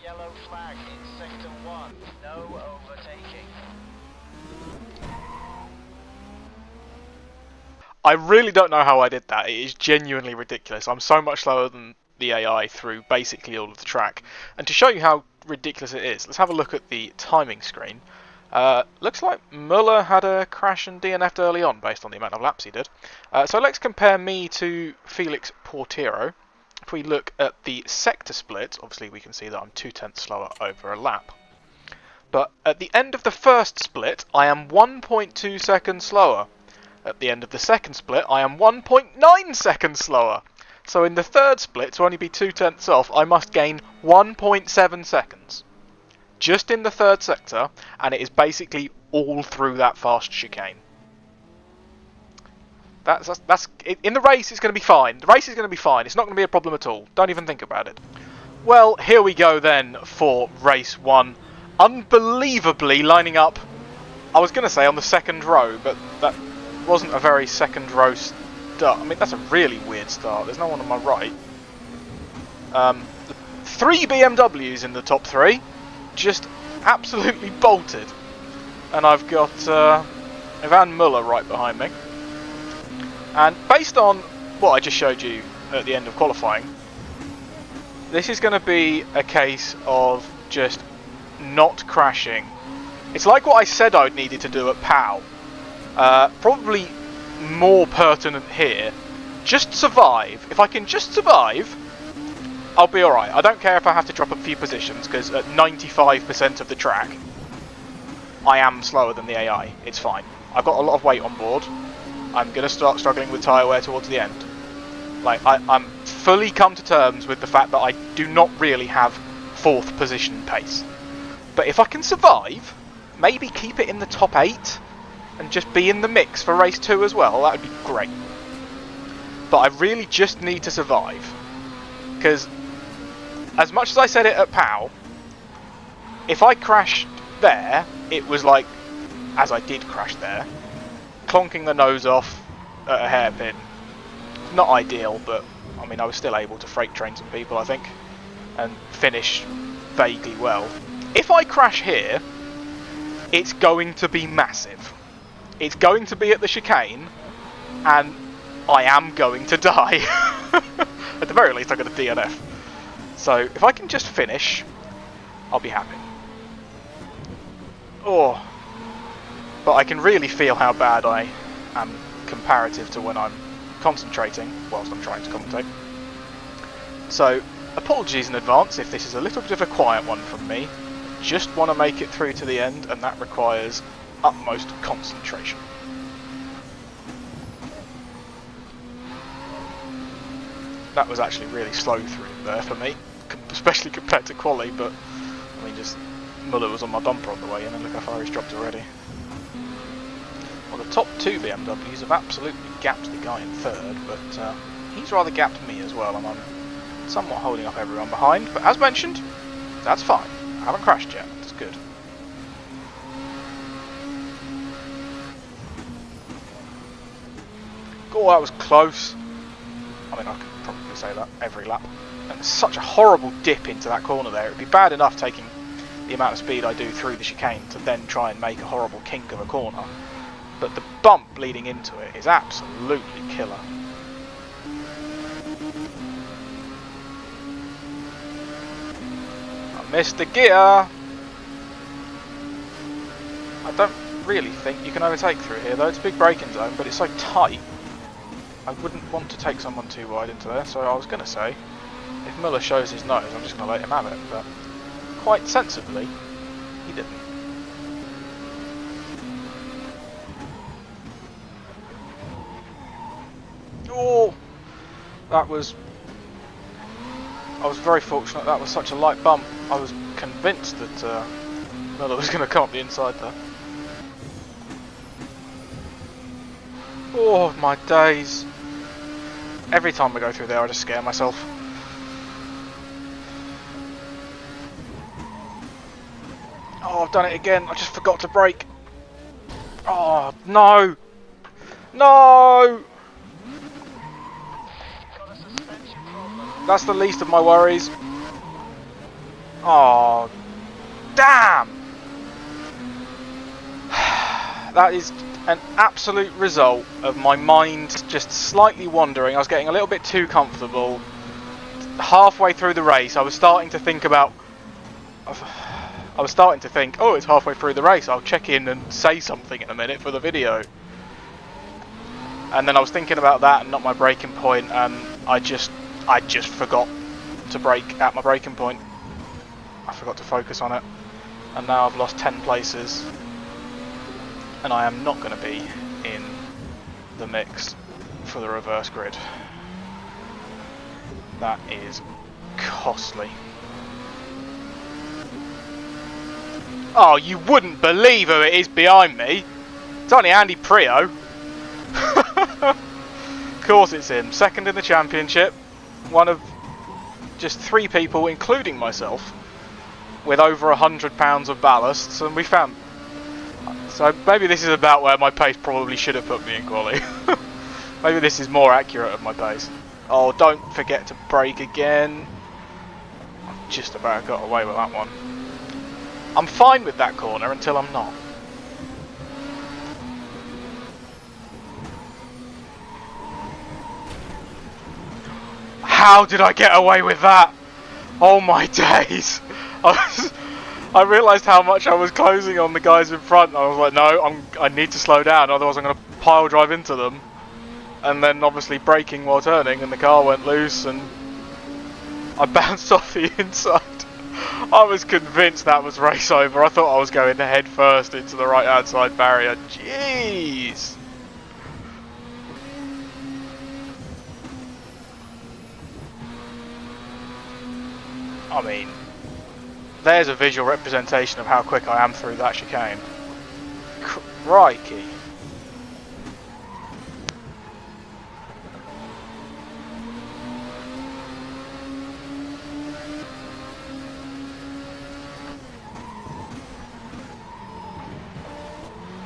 Yellow flag in sector 1. No overtaking. I really don't know how I did that. It is genuinely ridiculous. I'm so much slower than the AI through basically all of the track. And to show you how ridiculous it is, let's have a look at the timing screen. Looks like Muller had a crash and DNF'd early on based on the amount of laps he did. So let's compare me to Felix Portero. If we look at the sector split, obviously we can see that I'm 2/10 slower over a lap. But at the end of the first split, I am 1.2 seconds slower. At the end of the second split, I am 1.9 seconds slower. So in the third split, to only be 2/10 off, I must gain 1.7 seconds. Just in the third sector, and it is basically all through that fast chicane. That's in the race. It's going to be fine. The race is going to be fine. It's not going to be a problem at all. Don't even think about it. Well, here we go then for race 1. Unbelievably lining up. I was going to say on the second row, but that wasn't a very second row start. I mean, that's a really weird start. There's no one on my right. 3 BMWs in the top 3, just absolutely bolted, and I've got Ivan Muller right behind me. And based on what I just showed you at the end of qualifying, this is going to be a case of just not crashing. It's like what I said I'd needed to do at POW. Probably more pertinent here. Just survive. If I can just survive, I'll be alright. I don't care if I have to drop a few positions, because at 95% of the track, I am slower than the AI. It's fine. I've got a lot of weight on board. I'm going to start struggling with tyre wear towards the end. Like, I'm fully come to terms with the fact that I do not really have 4th position pace. But if I can survive, maybe keep it in the top 8, and just be in the mix for race 2 as well, that would be great. But I really just need to survive. Because, as much as I said it at POW, if I crashed there, it was like, as I did crash there, clonking the nose off at a hairpin. Not ideal, but I mean, I was still able to freight train some people, I think, and finish vaguely well. If I crash here, it's going to be massive. It's going to be at the chicane, and I am going to die. At the very least, I'm going to DNF. So, if I can just finish, I'll be happy. Oh. But I can really feel how bad I am comparative to when I'm concentrating whilst I'm trying to commentate. So, apologies in advance if this is a little bit of a quiet one from me. Just want to make it through to the end, and that requires utmost concentration. That was actually really slow through there for me. especially compared to quali, but I mean, just Muller was on my bumper on the way in, and look how far he's dropped already. Well, the top two BMWs have absolutely gapped the guy in third, but he's rather gapped me as well, and I'm somewhat holding up everyone behind. But as mentioned, that's fine. I haven't crashed yet. That's good. Oh, that was close. I mean, I could probably say that every lap. And there's such a horrible dip into that corner there. It'd be bad enough taking the amount of speed I do through the chicane to then try and make a horrible kink of a corner. But the bump leading into it is absolutely killer. I missed the gear. I don't really think you can overtake through here though. It's a big braking zone, but it's so tight. I wouldn't want to take someone too wide into there, so I was going to say, if Muller shows his nose, I'm just going to let him have it, but quite sensibly, he didn't. Oh! That was... I was very fortunate that was such a light bump. I was convinced that Muller was going to come up the inside there. Oh, my days. Every time I go through there, I just scare myself. Oh, I've done it again. I just forgot to brake. Oh, no. No! That's the least of my worries. Oh, damn! That is an absolute result of my mind just slightly wandering. I was getting a little bit too comfortable. Halfway through the race, I was starting to think, oh, it's halfway through the race, I'll check in and say something in a minute for the video. And then I was thinking about that and not my braking point, and I just forgot to brake at my braking point. I forgot to focus on it, and now I've lost 10 places. And I am not going to be in the mix for the reverse grid. That is costly. Oh, you wouldn't believe who it is behind me. It's only Andy Prio. Of course it's him. Second in the championship. One of just 3 people, including myself, with over £100 of ballasts, and we found... So maybe this is about where my pace probably should have put me in quali. Maybe this is more accurate of my pace. Oh, don't forget to brake again. I just about got away with that one. I'm fine with that corner until I'm not. How did I get away with that? Oh my days. I realised how much I was closing on the guys in front. I was like, no, I need to slow down, otherwise I'm going to pile drive into them. And then obviously braking while turning, and the car went loose, and I bounced off the inside. I was convinced that was race over. I thought I was going head first into the right hand side barrier. Jeez. I mean, there's a visual representation of how quick I am through that chicane. Crikey.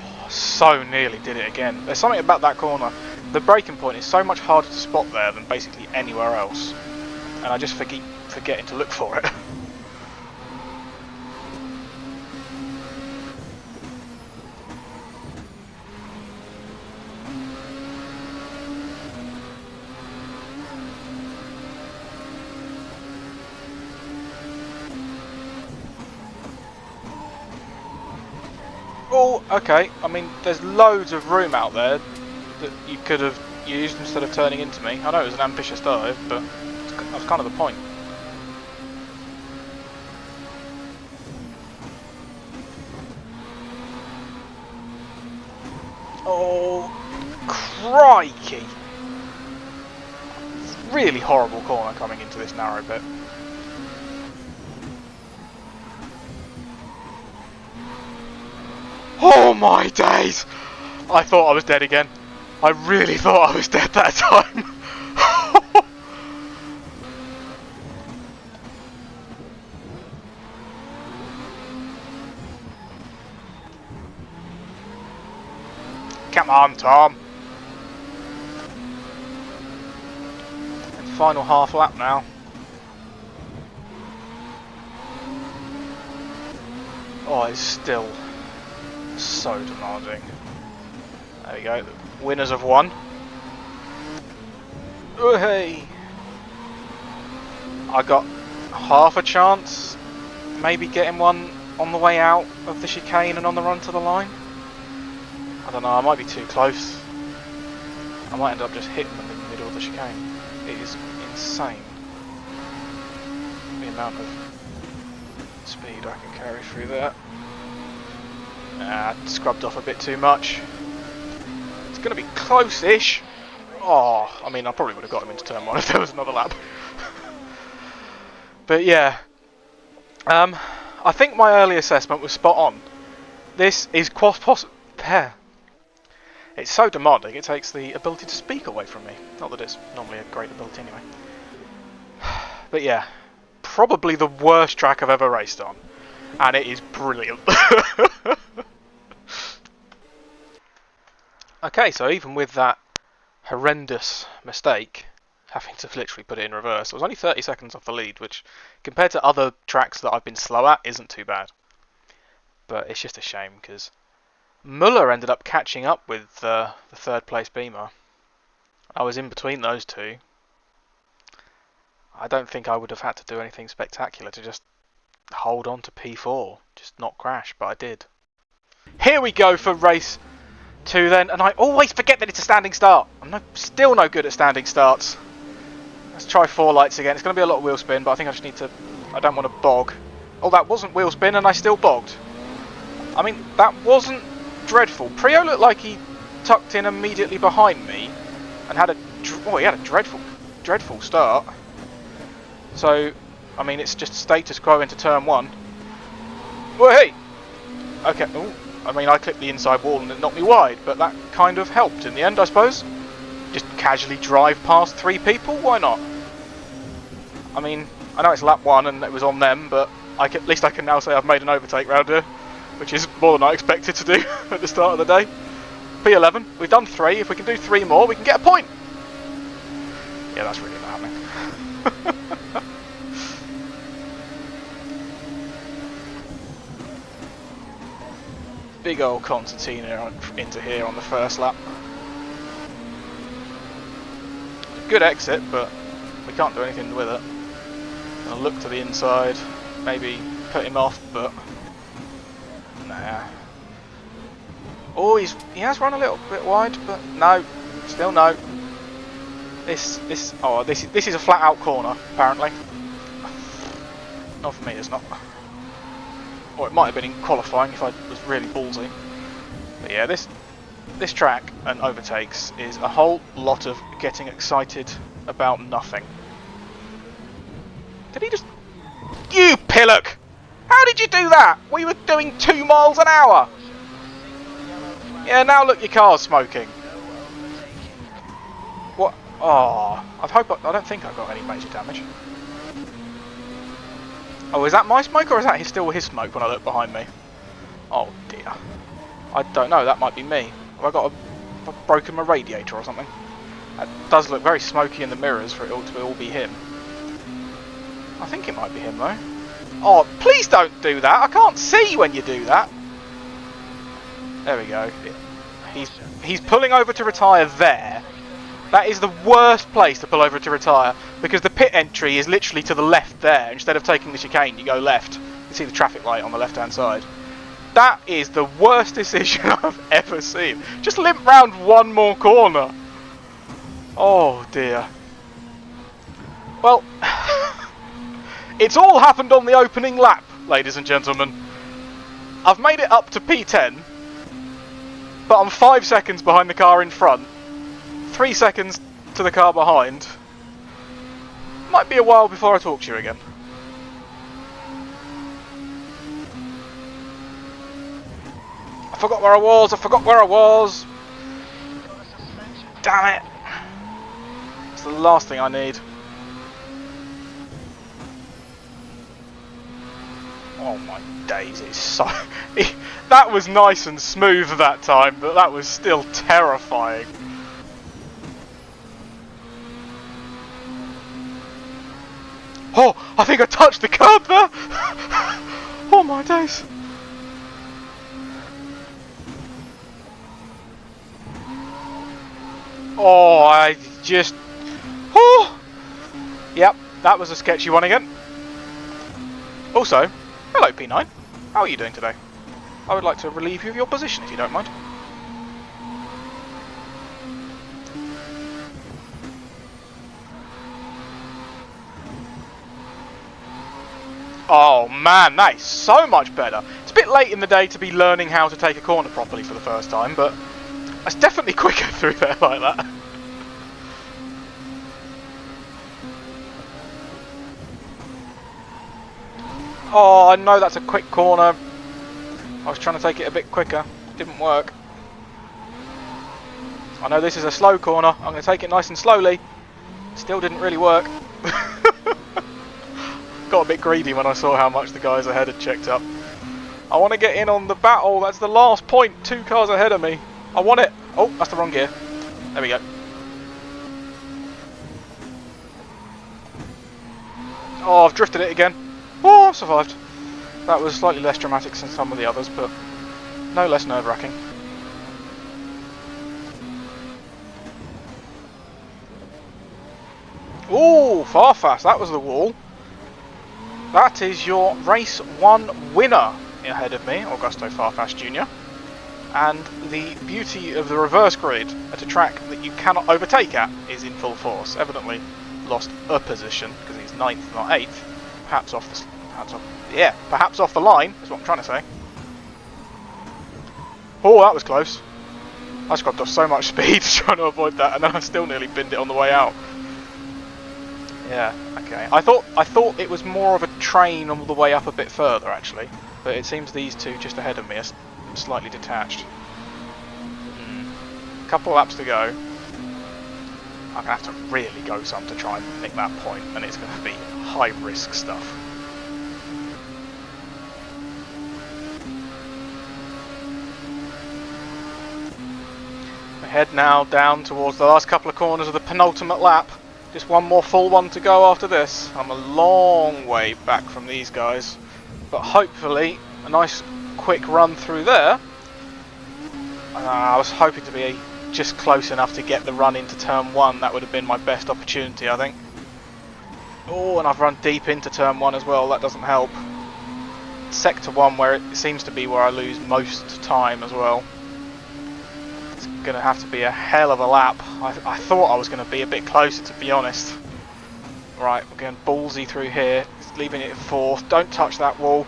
Oh, so nearly did it again. There's something about that corner. The braking point is so much harder to spot there than basically anywhere else. And I just forgetting to look for it. Oh, okay. I mean, there's loads of room out there that you could have used instead of turning into me. I know it was an ambitious dive, but that's kind of the point. Oh, crikey! Really horrible corner coming into this narrow bit. my days! I thought I was dead again. I really thought I was dead that time. Come on, Tom. And final half lap now. Oh, it's still so demanding. There we go. The winners have won. Oh, hey. I got half a chance, maybe getting one on the way out of the chicane and on the run to the line. I don't know, I might be too close. I might end up just hitting them in the middle of the chicane. It is insane the amount of speed I can carry through there. Scrubbed off a bit too much. It's going to be close-ish. Oh, I mean, I probably would have got him into turn 1 if there was another lap. But yeah, I think my early assessment was spot on. This is it's so demanding, it takes the ability to speak away from me. Not that it's normally a great ability anyway. But yeah, probably the worst track I've ever raced on. And it is brilliant. Okay, so even with that horrendous mistake, having to literally put it in reverse, I was only 30 seconds off the lead, which compared to other tracks that I've been slow at isn't too bad. But it's just a shame because Muller ended up catching up with the third place Beamer. I was in between those two. I don't think I would have had to do anything spectacular to just hold on to P4, just not crash, but I did. Here we go for race 2 then, and I always forget that it's a standing start. I'm still no good at standing starts. Let's try 4 lights again. It's going to be a lot of wheel spin, but I think I just need to... I don't want to bog. Oh, that wasn't wheel spin, and I still bogged. I mean, that wasn't dreadful. Prio looked like he tucked in immediately behind me and had he had a dreadful start. So, I mean, it's just status quo into turn 1. Well, hey! Okay, ooh, I mean, I clipped the inside wall and it knocked me wide, but that kind of helped in the end, I suppose. Just casually drive past 3 people, why not? I mean, I know it's lap 1 and it was on them, but at least I can now say I've made an overtake round here, which is more than I expected to do at the start of the day. P11, we've done 3, if we can do 3 more, we can get a point! Yeah, that's really not happening. Big old concertina into here on the first lap. Good exit, but we can't do anything with it. I'll look to the inside, maybe put him off, but nah. Oh, he has run a little bit wide, but no, still no. This is a flat out corner, apparently. Not for me, it's not. Or it might have been in qualifying if I was really ballsy. But yeah, this track and overtakes is a whole lot of getting excited about nothing. Did he just... You pillock! How did you do that? We were doing 2 miles an hour! Yeah, now look, your car's smoking. What? Oh, I don't think I got any major damage. Oh, is that my smoke or is that still his smoke when I look behind me? Oh dear. I don't know, that might be me. Have I broken my radiator or something? That does look very smoky in the mirrors for it all to all be him. I think it might be him though. Oh, please don't do that! I can't see when you do that! There we go. He's pulling over to retire there. That is the worst place to pull over to retire, because the pit entry is literally to the left there. Instead of taking the chicane, you go left. You see the traffic light on the left-hand side. That is the worst decision I've ever seen. Just limp round 1 more corner. Oh dear. Well, it's all happened on the opening lap, ladies and gentlemen. I've made it up to P10, but I'm 5 seconds behind the car in front. 3 seconds to the car behind. Might be a while before I talk to you again. I forgot where I was. I forgot where I was. Damn it. It's the last thing I need. Oh my days, it's so... That was nice and smooth that time, but that was still terrifying. Oh, I think I touched the curb there! Oh my days. Oh, I just... Oh! Yep, that was a sketchy one again. Also, hello P9. How are you doing today? I would like to relieve you of your position if you don't mind. Oh man, that is so much better. It's a bit late in the day to be learning how to take a corner properly for the first time, but it's definitely quicker through there like that. Oh, I know that's a quick corner. I was trying to take it a bit quicker. Didn't work. I know this is a slow corner. I'm going to take it nice and slowly. Still didn't really work. Got a bit greedy when I saw how much the guys ahead had checked up. I want to get in on the battle. That's the last point. 2 cars ahead of me. I want it. Oh, that's the wrong gear. There we go. Oh, I've drifted it again. Oh, I've survived. That was slightly less dramatic than some of the others, but no less nerve-wracking. Ooh, Farfast, that was the wall. That is your race 1 winner ahead of me, Augusto Farfast Jr. And the beauty of the reverse grid at a track that you cannot overtake at is in full force. Evidently lost a position because he's 9th, not 8th. Perhaps off the line, is what I'm trying to say. Oh, that was close. I scrubbed off so much speed trying to avoid that, and then I still nearly binned it on the way out. Yeah, okay. I thought it was more of a train on the way up a bit further, actually. But it seems these two just ahead of me are slightly detached. Couple laps to go. I'm going to have to really go some to try and nick that point, and it's going to be high risk stuff. We head now down towards the last couple of corners of the penultimate lap. Just one more full one to go after this. I'm a long way back from these guys, but hopefully a nice quick run through there. I was hoping to be just close enough to get the run into turn 1. That would have been my best opportunity, I think. Oh, and I've run deep into turn 1 as well. That doesn't help. Sector 1, where it seems to be where I lose most time as well. It's going to have to be a hell of a lap. I thought I was going to be a bit closer, to be honest. Right, we're going ballsy through here. Leaving it 4th. Don't touch that wall.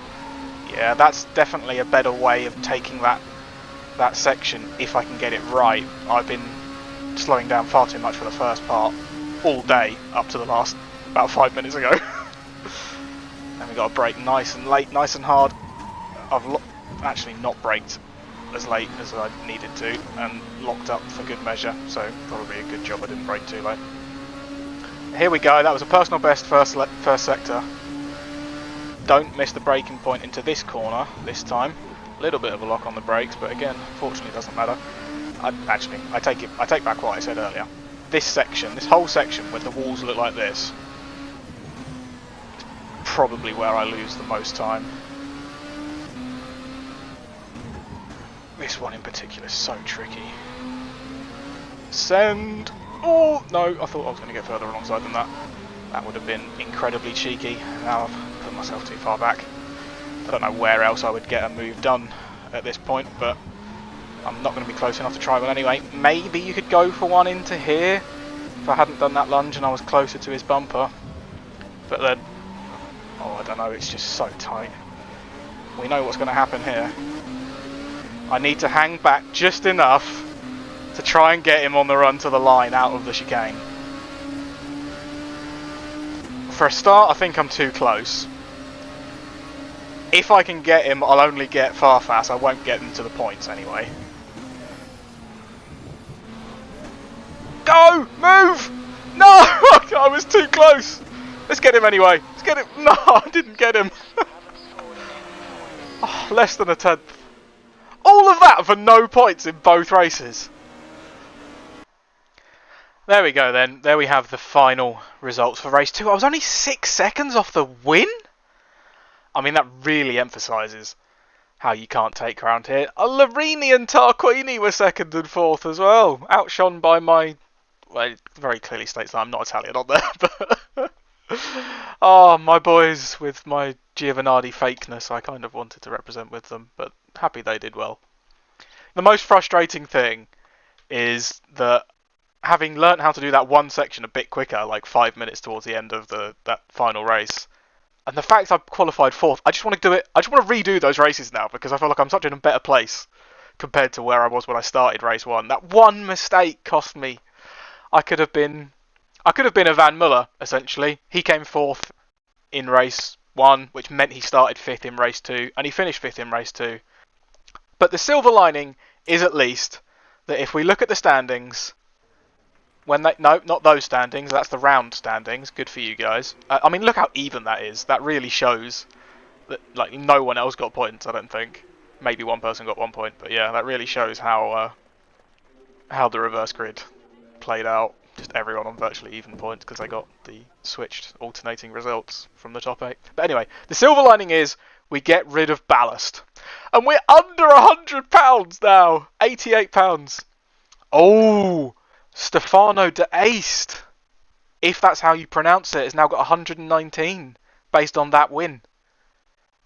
Yeah, that's definitely a better way of taking that section if I can get it right. I've been slowing down far too much for the first part all day up to the last about 5 minutes ago. And we got to brake nice and late, nice and hard. I've actually not braked as late as I needed to and locked up for good measure, so probably a good job I didn't brake too late. Here we go, that was a personal best first sector. Don't miss the braking point into this corner this time. A little bit of a lock on the brakes, but again, fortunately it doesn't matter. I take back what I said earlier. This section, this whole section where the walls look like this, is probably where I lose the most time. This one in particular is so tricky. Send! Oh, no, I thought I was going to get further alongside than that. That would have been incredibly cheeky. Now I've put myself too far back. I don't know where else I would get a move done at this point, but I'm not going to be close enough to try one anyway. Maybe you could go for one into here if I hadn't done that lunge and I was closer to his bumper. But then, oh, I don't know, it's just so tight. We know what's going to happen here. I need to hang back just enough to try and get him on the run to the line out of the chicane. For a start, I think I'm too close. If I can get him, I'll only get Farfas. I won't get him to the points anyway. Go! Move! No! I was too close! Let's get him anyway. Let's get him. No, I didn't get him. Oh, less than a tenth. All of that for no points in both races. There we go then. There we have the final results for race 2. I was only 6 seconds off the win? I mean, that really emphasises how you can't take ground here. Larini and Tarquini were 2nd and 4th as well. Outshone by my... Well, it very clearly states that I'm not Italian on there, but... Oh, my boys with my Giovanardi fakeness, I kind of wanted to represent with them, but happy they did well. The most frustrating thing is that having learnt how to do that one section a bit quicker, like 5 minutes towards the end of that final race, and the fact I've qualified 4th, I just want to do it. I just want to redo those races now because I feel like I'm such in a better place compared to where I was when I started race 1. That one mistake cost me. I could have been a Van Muller essentially. He came 4th in race 1, which meant he started 5th in race 2, and he finished 5th in race 2. But the silver lining is at least that if we look at the standings, no, not those standings, that's the round standings, good for you guys. I mean, look how even that is. That really shows that like no one else got points, I don't think. Maybe one person got 1 point, but yeah, that really shows how the reverse grid played out. Just everyone on virtually even points because they got the switched alternating results from the top 8. But anyway, the silver lining is we get rid of ballast. And we're under £100 now. £88. Oh, Stefano de Aist, if that's how you pronounce it, has now got 119 based on that win.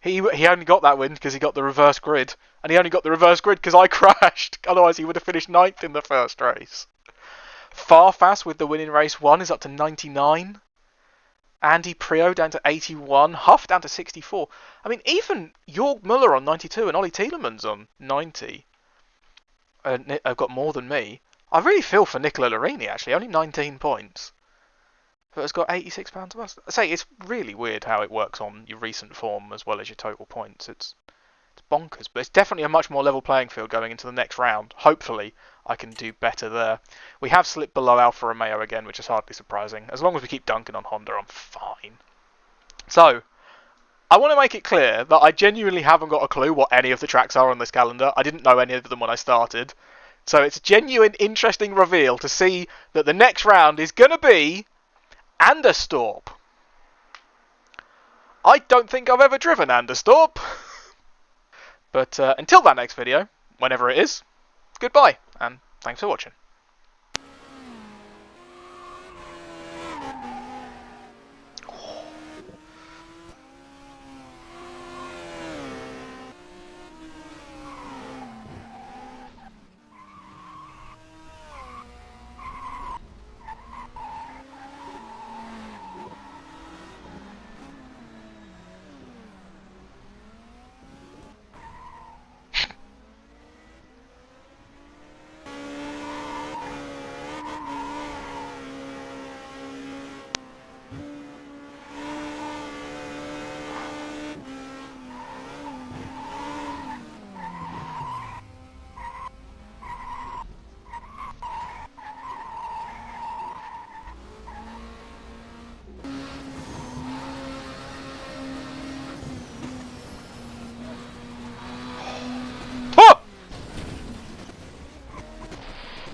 He only got that win because he got the reverse grid. And he only got the reverse grid because I crashed. Otherwise he would have finished 9th in the first race. Farfas with the win in race 1 is up to 99. Andy Prio down to 81. Huff down to 64. I mean, even Jörg Müller on 92 and Ollie Tielemans on 90 have got more than me. I really feel for Nicola Larini, actually. Only 19 points. But has got £86 of us. I say, it's really weird how it works on your recent form as well as your total points. It's bonkers, but it's definitely a much more level playing field going into the next round. Hopefully, I can do better there. We have slipped below Alfa Romeo again, which is hardly surprising. As long as we keep dunking on Honda, I'm fine. So, I want to make it clear that I genuinely haven't got a clue what any of the tracks are on this calendar. I didn't know any of them when I started. So it's a genuine, interesting reveal to see that the next round is going to be Anderstorp. I don't think I've ever driven Anderstorp. But until that next video, whenever it is, goodbye, and thanks for watching.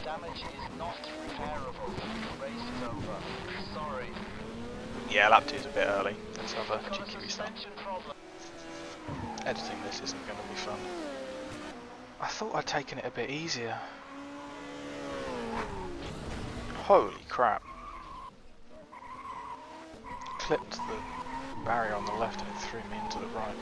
Damage is not repairable. The race is over. Sorry. Yeah, lap 2's a bit early. Let's have a cheeky restart. Editing this isn't going to be fun. I thought I'd taken it a bit easier. Holy crap. Clipped the barrier on the left and it threw me into the right.